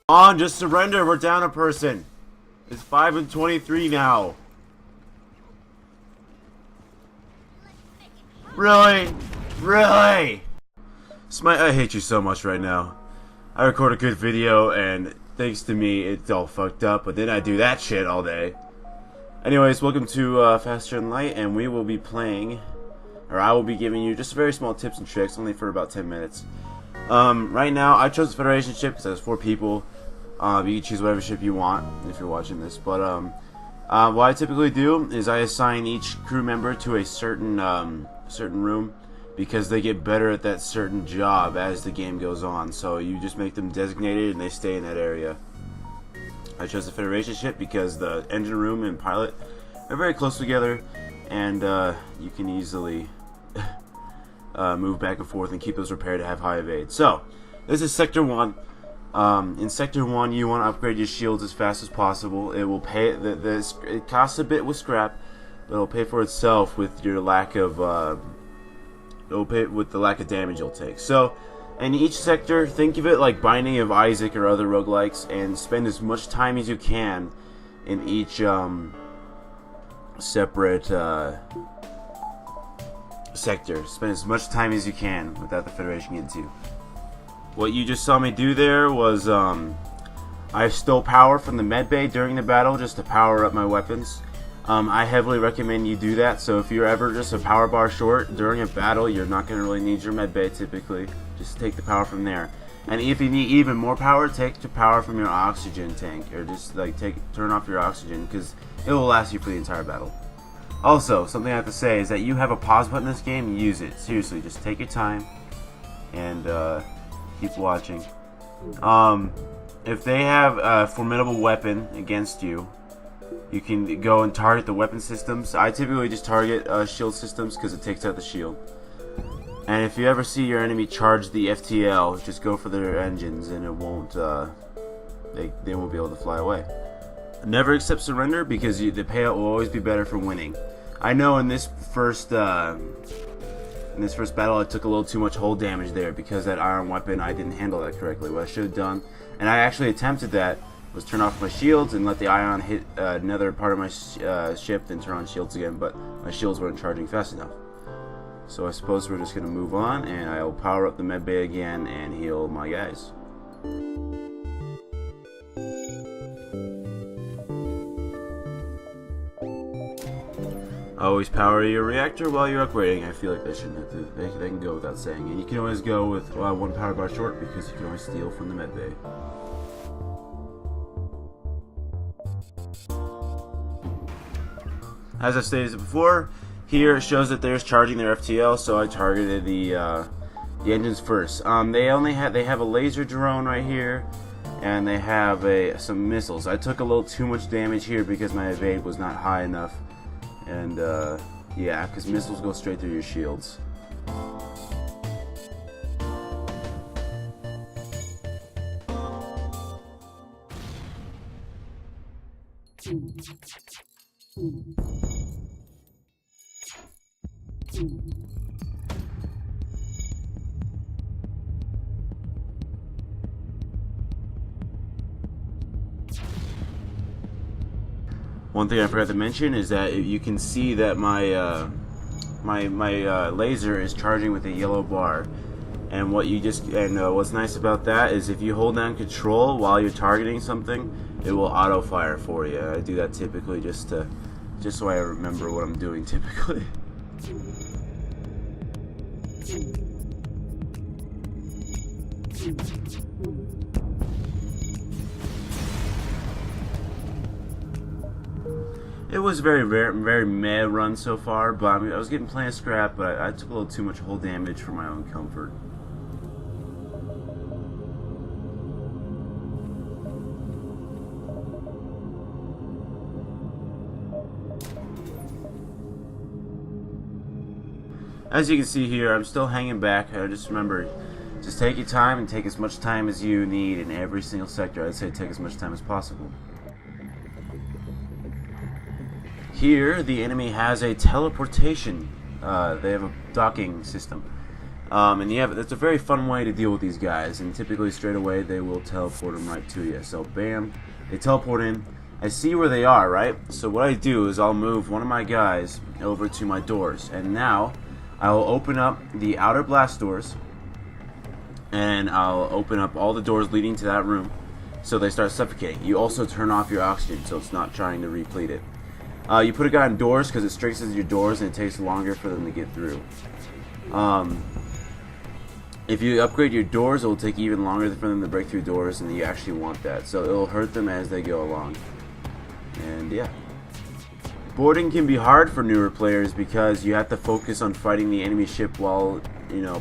On, just surrender. We're down a person. It's 5 and 23 now. Really? Really? Smite, I hate you so much right now. I record a good video and thanks to me it's all fucked up, but then I do that shit all day. Anyways, welcome to Faster and Light, and we will be playing, or I will be giving you just very small tips and tricks, only for about 10 minutes. Right now, I chose the Federation ship because there's 4 people. You can choose whatever ship you want if you're watching this, but what I typically do is I assign each crew member to a certain room, because they get better at that certain job as the game goes on. So you just make them designated and they stay in that area. I chose the Federation ship because the engine room and pilot are very close together, and you can easily move back and forth and keep those repaired to have high evade. So this is Sector 1. In Sector 1, you want to upgrade your shields as fast as possible. It will pay. It costs a bit with scrap, but it'll pay for itself with your lack of. It'll pay with the lack of damage you'll take. So, in each sector, think of it like Binding of Isaac or other roguelikes, and spend as much time as you can in each separate sector. Spend as much time as you can without the Federation getting to you. What you just saw me do there was I stole power from the medbay during the battle just to power up my weapons. I heavily recommend you do that. So if you're ever just a power bar short during a battle, you're not going to really need your medbay typically. Just take the power from there. And if you need even more power, take the power from your oxygen tank, or just like turn off your oxygen, because it will last you for the entire battle. Also, something I have to say is that you have a pause button in this game. Use it. Seriously, just take your time and keep watching. If they have a formidable weapon against you, you can go and target the weapon systems. I typically just target shield systems because it takes out the shield. And if you ever see your enemy charge the FTL, just go for their engines, and it won't. They won't be able to fly away. Never accept surrender, because the payout will always be better for winning. I know in this first battle I took a little too much hull damage there because that iron weapon, I didn't handle that correctly. What I should have done, and I actually attempted that, was turn off my shields and let the ion hit another part of my ship, then turn on shields again, but my shields weren't charging fast enough. So I suppose we're just going to move on, and I'll power up the medbay again and heal my guys. Always power your reactor while you're upgrading. I feel like they shouldn't have to. They can go without saying. And you can always go with 1 power bar short, because you can always steal from the medbay. As I stated before, here it shows that they're charging their FTL, so I targeted the engines first. They have a laser drone right here, and they have some missiles. I took a little too much damage here because my evade was not high enough, and yeah, because missiles go straight through your shields. One thing I forgot to mention is that you can see that my laser is charging with a yellow bar, and what's nice about that is if you hold down control while you're targeting something, it will auto fire for you. I do that typically just so I remember what I'm doing typically. It was very meh run so far, but I mean, I was getting plenty of scrap, but I took a little too much hull damage for my own comfort. As you can see here, I'm still hanging back. Just remember, just take your time and take as much time as you need in every single sector. I'd say take as much time as possible. Here, the enemy has a teleportation. They have a docking system. And that's a very fun way to deal with these guys, and typically straight away they will teleport them right to you. So bam, they teleport in. I see where they are, right? So what I do is I'll move one of my guys over to my doors, and now I will open up the outer blast doors, and I'll open up all the doors leading to that room so they start suffocating. You also turn off your oxygen so it's not trying to replete it. You put a guy on doors because it strengthens your doors and it takes longer for them to get through. If you upgrade your doors, it will take even longer for them to break through doors, and you actually want that. So it will hurt them as they go along. And yeah. Boarding can be hard for newer players because you have to focus on fighting the enemy ship while,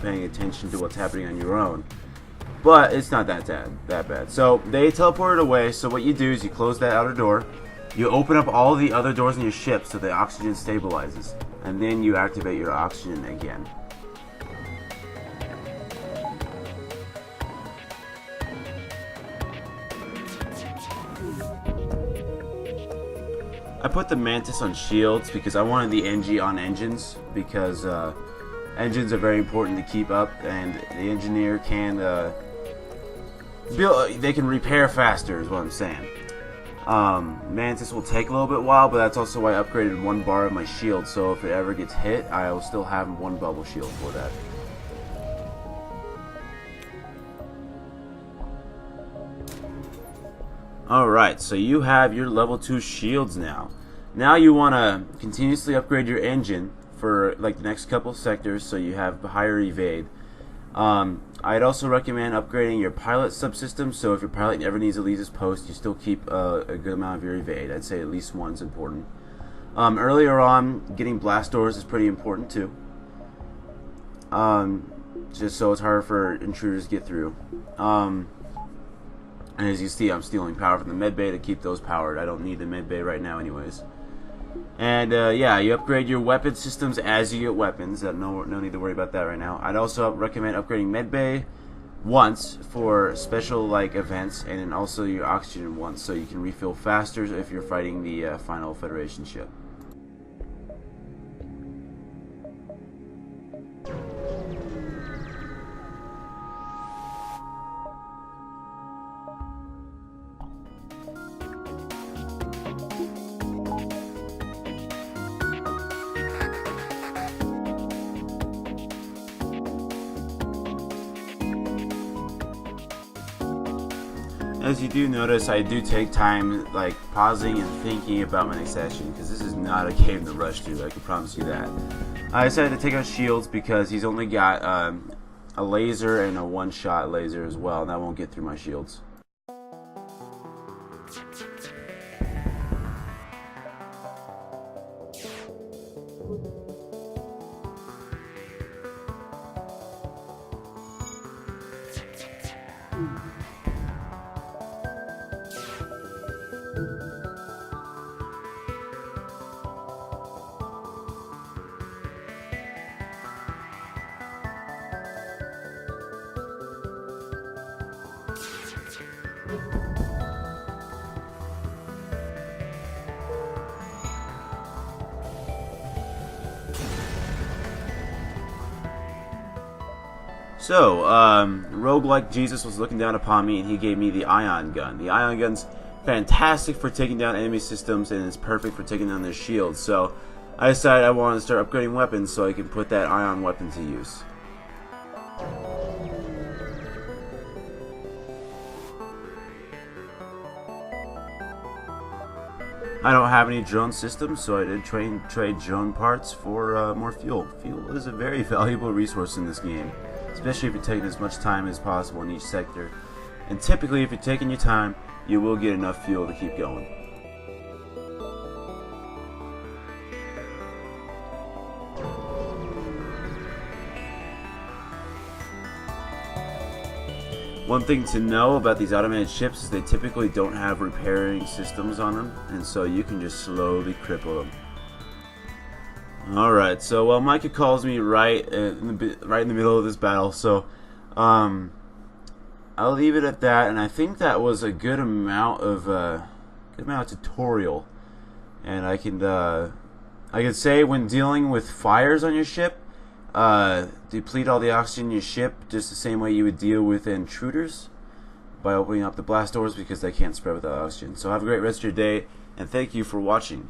paying attention to what's happening on your own. But it's not that bad. So they teleported away, so what you do is you close that outer door. You open up all the other doors in your ship so the oxygen stabilizes. And then you activate your oxygen again. I put the Mantis on shields because I wanted the NG on engines, because engines are very important to keep up, and the engineer can they can repair faster is what I'm saying. Mantis will take a little bit while, but that's also why I upgraded 1 bar of my shield, so if it ever gets hit, I will still have 1 bubble shield for that. Alright, so you have your level 2 shields now. Now you want to continuously upgrade your engine for like the next couple sectors so you have higher evade. I'd also recommend upgrading your pilot subsystem, so if your pilot ever needs to leave his post, you still keep a good amount of your evade. I'd say at least 1's important. Earlier on, getting blast doors is pretty important too. Just so it's harder for intruders to get through. And as you see, I'm stealing power from the med bay to keep those powered. I don't need the med bay right now anyways. And yeah, you upgrade your weapon systems as you get weapons. No need to worry about that right now. I'd also recommend upgrading med bay once for special like events, and then also your oxygen once so you can refill faster if you're fighting the final Federation ship. As you do notice, I do take time like pausing and thinking about my next action, because this is not a game to rush through, I can promise you that. I decided to take out shields because he's only got a laser and a one-shot laser as well, and that won't get through my shields. So, roguelike Jesus was looking down upon me and he gave me the ion gun. The ion gun's fantastic for taking down enemy systems and it's perfect for taking down their shields. So, I decided I wanted to start upgrading weapons so I can put that ion weapon to use. I don't have any drone systems, so I did trade drone parts for more fuel. Fuel is a very valuable resource in this game, especially if you're taking as much time as possible in each sector. And typically, if you're taking your time, you will get enough fuel to keep going. One thing to know about these automated ships is they typically don't have repairing systems on them, and so you can just slowly cripple them. Alright, so well, Micah calls me right in the middle of this battle, so I'll leave it at that, and I think that was a good amount of tutorial. And I can say when dealing with fires on your ship, Deplete all the oxygen in your ship just the same way you would deal with intruders, by opening up the blast doors, because they can't spread without oxygen. So have a great rest of your day, and thank you for watching.